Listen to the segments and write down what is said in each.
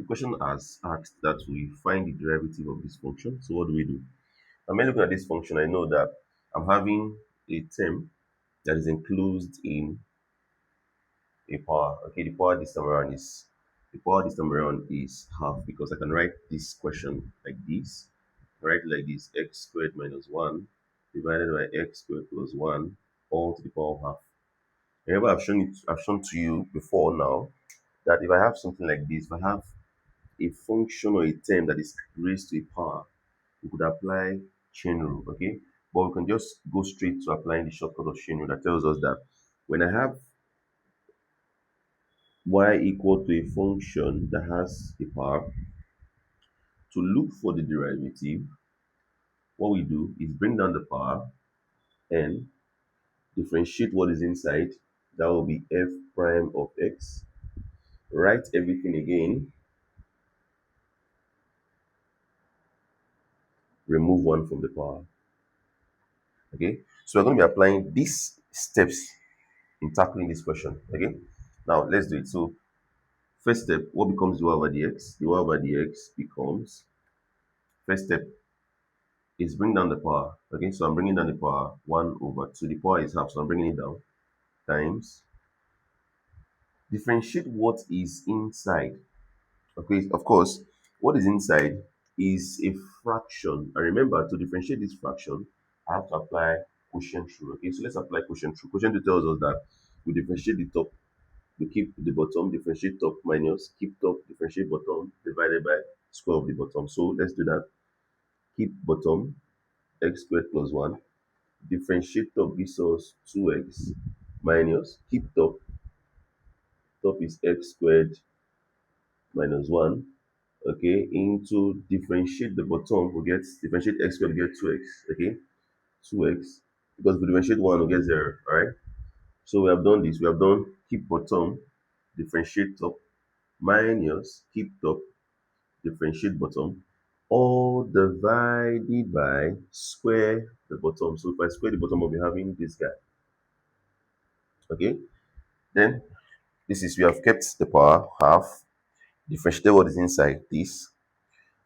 question has asked that we find the derivative of this function. So what do? I'm looking at this function. I know that I'm having a term that is enclosed in a power. Okay, the power this time around is half because I can write this question like this. Write it like this: x squared minus one divided by x squared plus one all to the power of half. Remember, I've shown to you before now that if I have something like this, if I have a function or a term that is raised to a power, we could apply chain rule, okay? But we can just go straight to applying the shortcut of chain rule that tells us that when I have y equal to a function that has a power, to look for the derivative, what we do is bring down the power and differentiate what is inside. That will be f prime of x. Write everything again, remove one from the power. Okay, so we're going to be applying these steps in tackling this question. Okay, now let's do it. So first step, what becomes dy over dx? Dy over dx becomes, first step is bring down the power. Okay, so I'm bringing down the power 1 over 2. The power is half, so I'm bringing it down, times differentiate what is inside. Okay, of course, what is inside is a fraction. And remember, to differentiate this fraction, I have to apply quotient rule. Okay, so let's apply quotient rule. Quotient rule tells us that we differentiate the top, we keep the bottom, differentiate top minus, keep top, differentiate bottom, divided by square of the bottom. So let's do that. Keep bottom, x squared plus 1, differentiate top gives us 2x minus, keep top, top is x squared minus 1, okay, into differentiate the bottom, we get differentiate x squared, we get 2x, okay, 2x, because we differentiate 1, we get 0, all right? So we have done this, we have done keep bottom, differentiate top, minus keep top, differentiate bottom, all divided by square the bottom. So if I square the bottom, I'll be having this guy, okay? Then this is, we have kept the power half, differentiate what is inside this.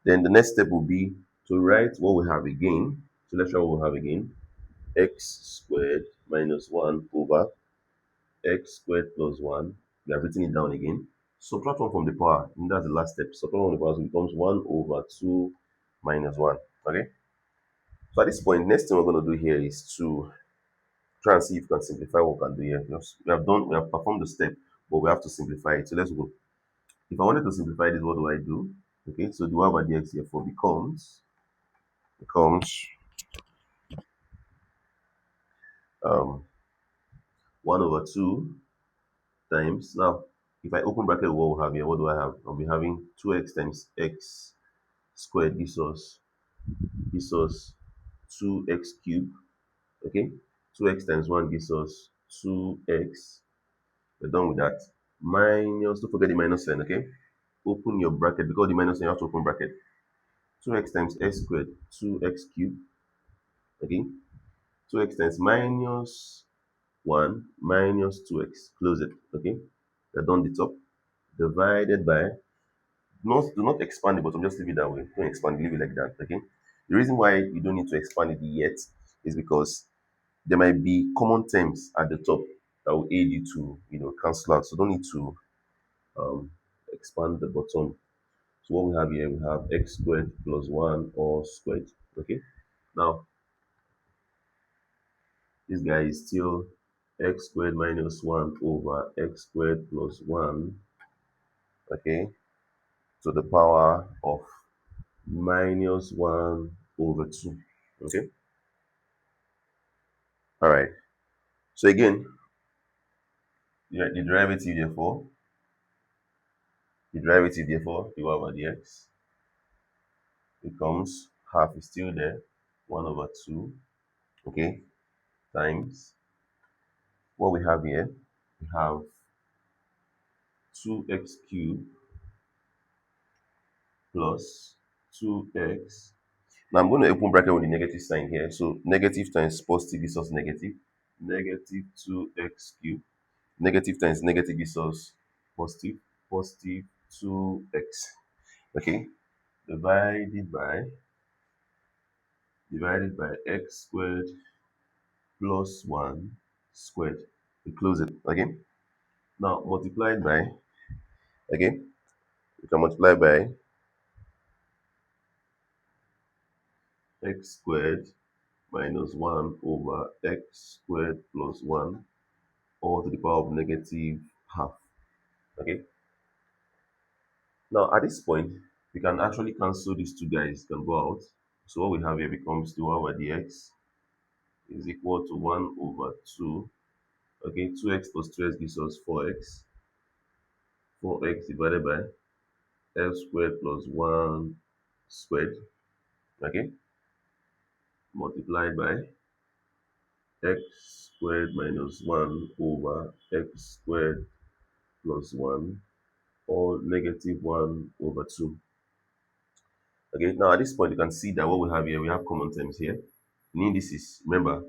Then the next step will be to write what we have again. So let's write what we have again. X squared minus 1 over x squared plus 1. We have written it down again. Subtract 1 from the power. And that's the last step. Subtract 1 from the power, so it becomes 1 over 2 minus 1. Okay? So at this point, next thing we're going to do here is to try and see if we can simplify what we can do here. We have performed the step, but we have to simplify it. So let's go. If I wanted to simplify this, what do I do? Okay, so dy over dx therefore becomes 1 over 2 times, now if I open bracket, what we have here, what do I have? I'll be having 2x times x squared gives us 2x cubed, okay? 2x times 1 gives us 2x. We're done with that. Minus, don't forget the minus sign, okay? Open your bracket, because the minus sign, you have to open bracket. 2x times x squared, 2x cubed, okay? 2x times minus 1 minus 2x, close it, okay? We're done the top, divided by, do not expand the bottom, just leave it that way. Don't expand it, leave it like that, okay? The reason why you don't need to expand it yet is because there might be common terms at the top that will aid you to, cancel out. So don't need to expand the bottom. So what we have here, we have x squared plus 1 all squared, okay? Now, this guy is still x squared minus 1 over x squared plus 1, okay, to the power of minus 1 over 2, okay? All right. So again, the derivative therefore, dy over dx becomes half is still there, 1 over 2, okay, times what we have here. We have 2x cubed plus 2x. Now I'm going to open bracket with the negative sign here. So negative times positive gives us negative. Negative 2x cubed. Negative times negative gives us positive. Positive 2x. Okay, divided by x squared plus 1 squared. We close it. Okay, now multiplied by, okay, we can multiply by x squared minus 1 over x squared plus 1 all to the power of negative half. Okay, now at this point we can actually cancel these two guys, can go out. So what we have here becomes 2 over dx is equal to 1 over 2. Okay, 2x plus 2x gives us 4x. 4x divided by x squared plus 1 squared. Okay, multiplied by x squared minus 1 over x squared plus 1 or negative 1 over 2. Okay, now at this point you can see that what we have here, we have common terms here. In indices, remember,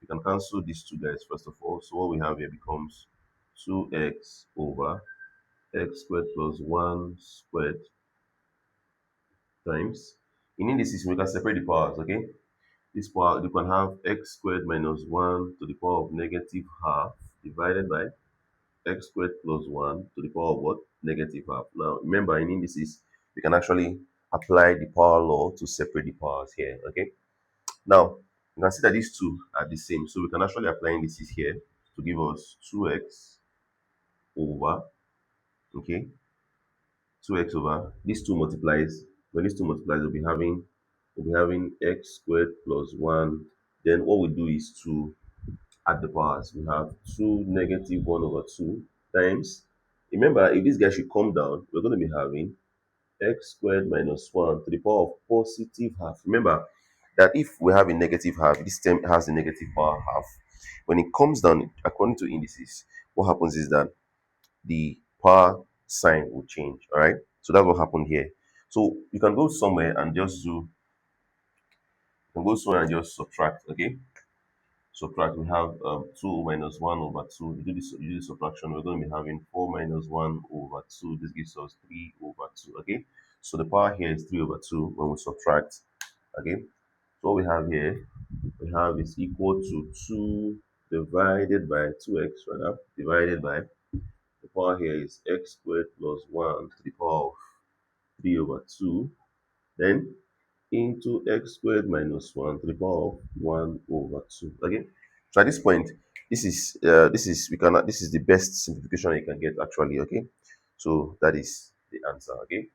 you can cancel these two guys first of all. So what we have here becomes 2x over x squared plus 1 squared times. In indices, we can separate the powers, okay? This power, you can have x squared minus 1 to the power of negative half divided by x squared plus 1 to the power of what? Negative half. Now, remember, in indices, we can actually apply the power law to separate the powers here, okay? Now, you can see that these two are the same. So we can actually apply indices here to give us 2x over, okay? 2x over, these two multiplies, when these two multiplies, we'll be having x squared plus 1. Then what we do is to add the powers. We have 2 negative 1 over 2 times. Remember, if this guy should come down, we're going to be having x squared minus 1 to the power of positive half. Remember that if we have a negative half, this term has a negative power half. When it comes down, according to indices, what happens is that the power sign will change. All right. So that's what happened here. So you can go somewhere and just just subtract. Okay. Subtract. We have 2 minus 1 over 2. You do the subtraction. We're going to be having 4 minus 1 over 2. This gives us 3 over 2. Okay. So the power here is 3 over 2 when we subtract. Okay. So what we have here, we have is equal to 2 divided by 2x, rather, divided by the power here is x squared plus 1 to the power of 3 over 2, then into x squared minus 1 to the power of 1 over 2. Okay, so at this point, this is the best simplification you can get actually. Okay, so that is the answer. Okay,